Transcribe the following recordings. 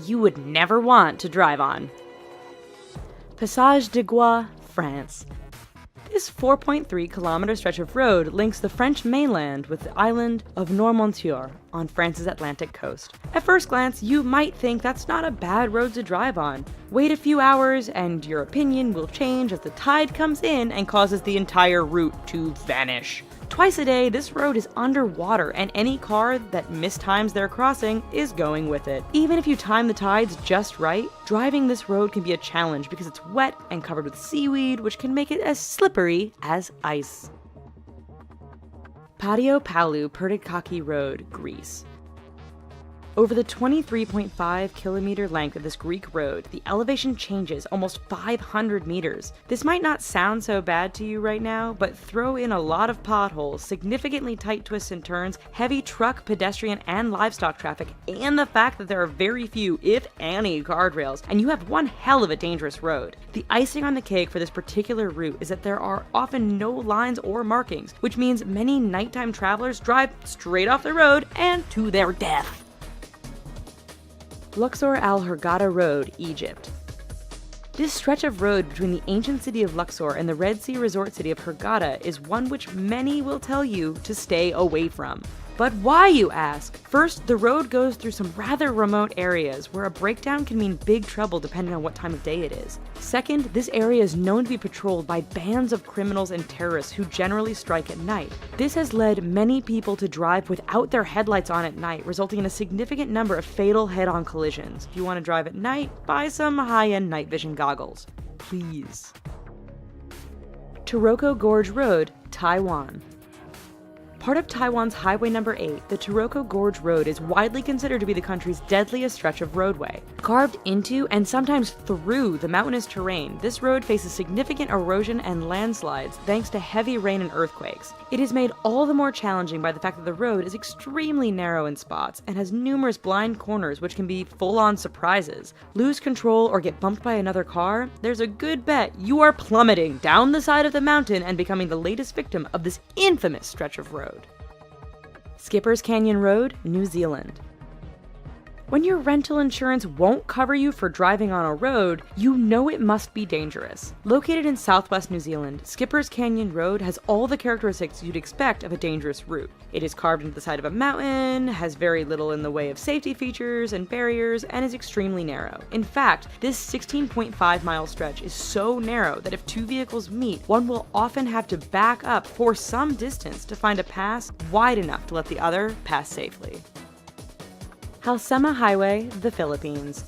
you would never want to drive on. Passage de Gois, France. This 4.3-kilometer stretch of road links the French mainland with the island of Noirmoutier on France's Atlantic coast. At first glance, you might think that's not a bad road to drive on. Wait a few hours and your opinion will change as the tide comes in and causes the entire route to vanish. Twice a day, this road is underwater, and any car that mistimes their crossing is going with it. Even if you time the tides just right, driving this road can be a challenge because it's wet and covered with seaweed, which can make it as slippery as ice. Patio Palu Pertikachi Road, Greece. Over the 23.5-kilometer length of this Greek road, the elevation changes almost 500 meters. This might not sound so bad to you right now, but throw in a lot of potholes, significantly tight twists and turns, heavy truck, pedestrian, and livestock traffic, and the fact that there are very few, if any, guardrails, and you have one hell of a dangerous road. The icing on the cake for this particular route is that there are often no lines or markings, which means many nighttime travelers drive straight off the road and to their death. Luxor Al Hurghada Road, Egypt. This stretch of road between the ancient city of Luxor and the Red Sea resort city of Hurghada is one which many will tell you to stay away from. But why, you ask? First, the road goes through some rather remote areas where a breakdown can mean big trouble depending on what time of day it is. Second, this area is known to be patrolled by bands of criminals and terrorists who generally strike at night. This has led many people to drive without their headlights on at night, resulting in a significant number of fatal head-on collisions. If you want to drive at night, buy some high-end night vision goggles. Please. Taroko Gorge Road, Taiwan. Part of Taiwan's Highway No. 8, the Taroko Gorge Road is widely considered to be the country's deadliest stretch of roadway. Carved into and sometimes through the mountainous terrain, this road faces significant erosion and landslides thanks to heavy rain and earthquakes. It is made all the more challenging by the fact that the road is extremely narrow in spots and has numerous blind corners which can be full-on surprises. Lose control or get bumped by another car? There's a good bet you are plummeting down the side of the mountain and becoming the latest victim of this infamous stretch of road. Skipper's Canyon Road, New Zealand. When your rental insurance won't cover you for driving on a road, you know it must be dangerous. Located in southwest New Zealand, Skipper's Canyon Road has all the characteristics you'd expect of a dangerous route. It is carved into the side of a mountain, has very little in the way of safety features and barriers, and is extremely narrow. In fact, this 16.5-mile stretch is so narrow that if two vehicles meet, one will often have to back up for some distance to find a pass wide enough to let the other pass safely. Halsema Highway, the Philippines.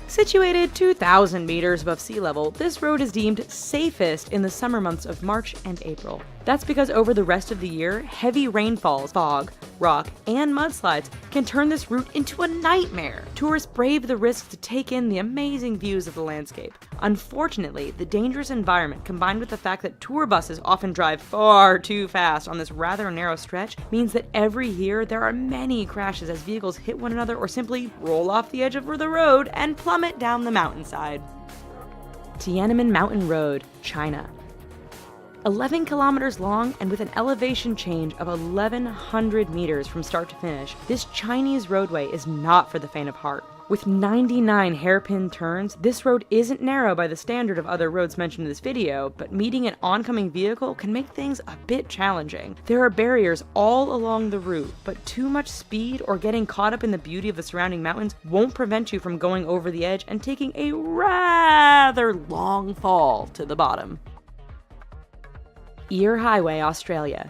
Situated 2,000 meters above sea level, this road is deemed safest in the summer months of March and April. That's because over the rest of the year, heavy rainfalls, fog, rock, and mudslides can turn this route into a nightmare. Tourists brave the risks to take in the amazing views of the landscape. Unfortunately, the dangerous environment combined with the fact that tour buses often drive far too fast on this rather narrow stretch means that every year there are many crashes as vehicles hit one another or simply roll off the edge of the road and plummet down the mountainside. Tiananmen Mountain Road, China. 11 kilometers long and with an elevation change of 1,100 meters from start to finish, this Chinese roadway is not for the faint of heart. With 99 hairpin turns, this road isn't narrow by the standard of other roads mentioned in this video, but meeting an oncoming vehicle can make things a bit challenging. There are barriers all along the route, but too much speed or getting caught up in the beauty of the surrounding mountains won't prevent you from going over the edge and taking a rather long fall to the bottom. Eyre Highway, Australia.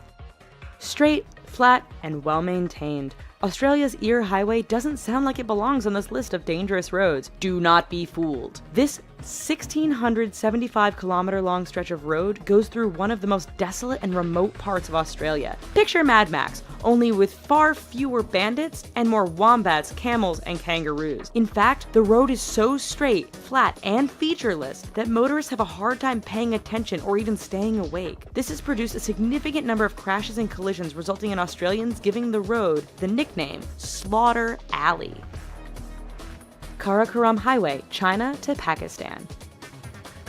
Straight, flat, and well-maintained, Australia's Eyre Highway doesn't sound like it belongs on this list of dangerous roads. Do not be fooled. This 1,675-kilometer long stretch of road goes through one of the most desolate and remote parts of Australia. Picture Mad Max, only with far fewer bandits and more wombats, camels, and kangaroos. In fact, the road is so straight, flat, and featureless that motorists have a hard time paying attention or even staying awake. This has produced a significant number of crashes and collisions, resulting in Australians giving the road the nickname Slaughter Alley. Karakoram Highway, China to Pakistan.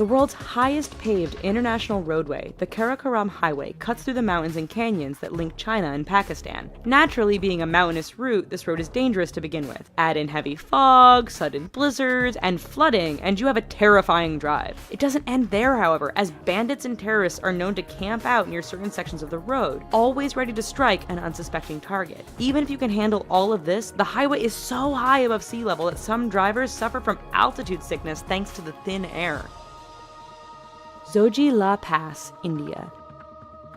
The world's highest paved international roadway, the Karakoram Highway, cuts through the mountains and canyons that link China and Pakistan. Naturally, being a mountainous route, this road is dangerous to begin with. Add in heavy fog, sudden blizzards, and flooding, and you have a terrifying drive. It doesn't end there, however, as bandits and terrorists are known to camp out near certain sections of the road, always ready to strike an unsuspecting target. Even if you can handle all of this, the highway is so high above sea level that some drivers suffer from altitude sickness thanks to the thin air. Zoji Pass, India.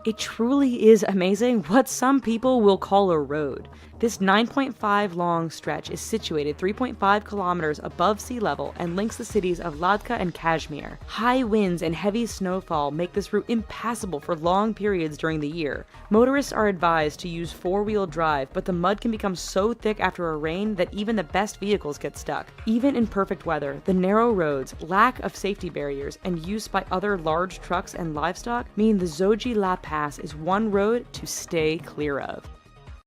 It truly is amazing what some people will call a road. This 9.5 long stretch is situated 3.5 kilometers above sea level and links the cities of Ladakh and Kashmir. High winds and heavy snowfall make this route impassable for long periods during the year. Motorists are advised to use four-wheel drive, but the mud can become so thick after a rain that even the best vehicles get stuck. Even in perfect weather, the narrow roads, lack of safety barriers, and use by other large trucks and livestock mean the Zoji Pass is one road to stay clear of.